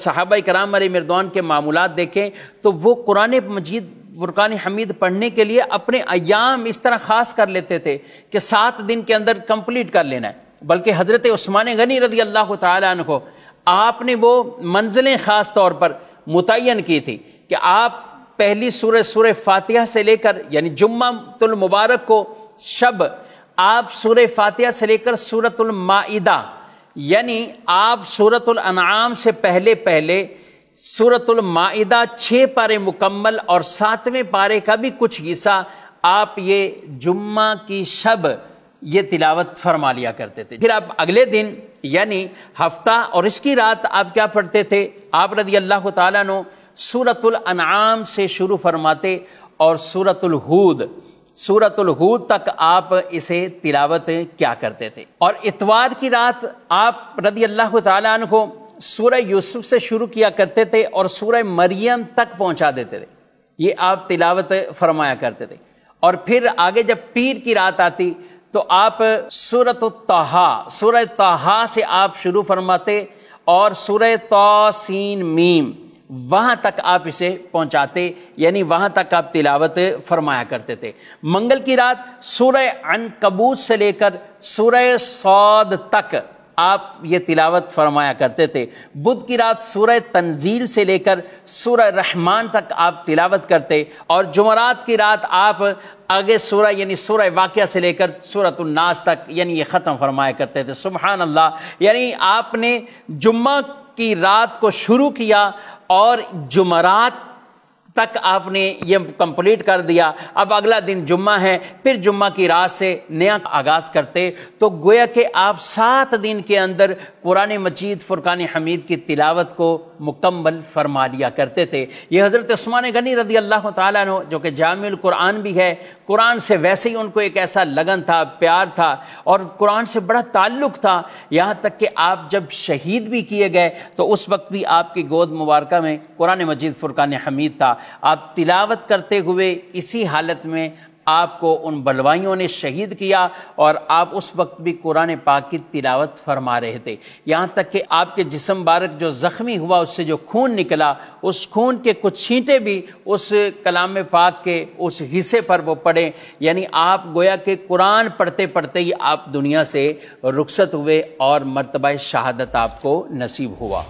صحابہ کرام علیہ مردوان کے معمولات دیکھیں تو وہ قرآن مجید فرقان حمید پڑھنے کے لیے اپنے ایام اس طرح خاص کر لیتے تھے کہ 7 دن کے اندر کمپلیٹ کر لینا ہے۔ بلکہ حضرت عثمان غنی رضی اللہ تعالیٰ عنہ کو آپ نے وہ منزلیں خاص طور پر متعین کی تھی کہ آپ پہلی سورہ فاتحہ سے لے کر یعنی جمعہ المبارک کو شب آپ سورہ فاتحہ سے لے کر سورۃ المائدہ یعنی آپ سورۃ الانعام سے پہلے سورۃ المائدہ 6 پارے مکمل اور 7ویں پارے کا بھی کچھ حصہ آپ یہ جمعہ کی شب یہ تلاوت فرما لیا کرتے تھے۔ پھر آپ اگلے دن یعنی ہفتہ اور اس کی رات آپ کیا پڑھتے تھے؟ آپ رضی اللہ تعالیٰ عنہ سورۃ الانعام سے شروع فرماتے اور سورۃ الہود تک آپ اسے تلاوت کیا کرتے تھے۔ اور اتوار کی رات آپ رضی اللہ تعالیٰ عنہ کو سورہ یوسف سے شروع کیا کرتے تھے اور سورہ مریم تک پہنچا دیتے تھے، یہ آپ تلاوت فرمایا کرتے تھے۔ اور پھر آگے جب پیر کی رات آتی تو آپ سورۃ طٰہٰ سے آپ شروع فرماتے اور سورہ طاسین وہاں تک آپ اسے پہنچاتے یعنی وہاں تک آپ تلاوت فرمایا کرتے تھے۔ منگل کی رات سورہ عنکبوت سے لے کر سورہ صاد تک آپ یہ تلاوت فرمایا کرتے تھے۔ بدھ کی رات سورہ تنزیل سے لے کر سورہ رحمان تک آپ تلاوت کرتے اور جمعرات کی رات آپ آگے سورہ یعنی سورہ واقعہ سے لے کر سورۃ الناس تک یعنی یہ ختم فرمایا کرتے تھے۔ سبحان اللہ، یعنی آپ نے جمعہ کی رات کو شروع کیا اور جمعرات تک آپ نے یہ کمپلیٹ کر دیا۔ اب اگلا دن جمعہ ہے، پھر جمعہ کی رات سے نیا آغاز کرتے تو گویا کہ آپ 7 دن کے اندر قرآن مجید فرقان حمید کی تلاوت کو مکمل فرما لیا کرتے تھے۔ یہ حضرت عثمان غنی رضی اللہ تعالیٰ عنہ جو کہ جامع القرآن بھی ہے، قرآن سے ویسے ہی ان کو ایک ایسا لگن تھا، پیار تھا اور قرآن سے بڑا تعلق تھا، یہاں تک کہ آپ جب شہید بھی کیے گئے تو اس وقت بھی آپ کی گود مبارکہ میں قرآن مجید فرقان حمید تھا۔ آپ تلاوت کرتے ہوئے اسی حالت میں آپ کو ان بلوائیوں نے شہید کیا اور آپ اس وقت بھی قرآن پاک کی تلاوت فرما رہے تھے، یہاں تک کہ آپ کے جسم مبارک جو زخمی ہوا اس سے جو خون نکلا، اس خون کے کچھ چھینٹے بھی اس کلام پاک کے اس حصے پر وہ پڑے، یعنی آپ گویا کہ قرآن پڑھتے پڑھتے ہی آپ دنیا سے رخصت ہوئے اور مرتبہ شہادت آپ کو نصیب ہوا۔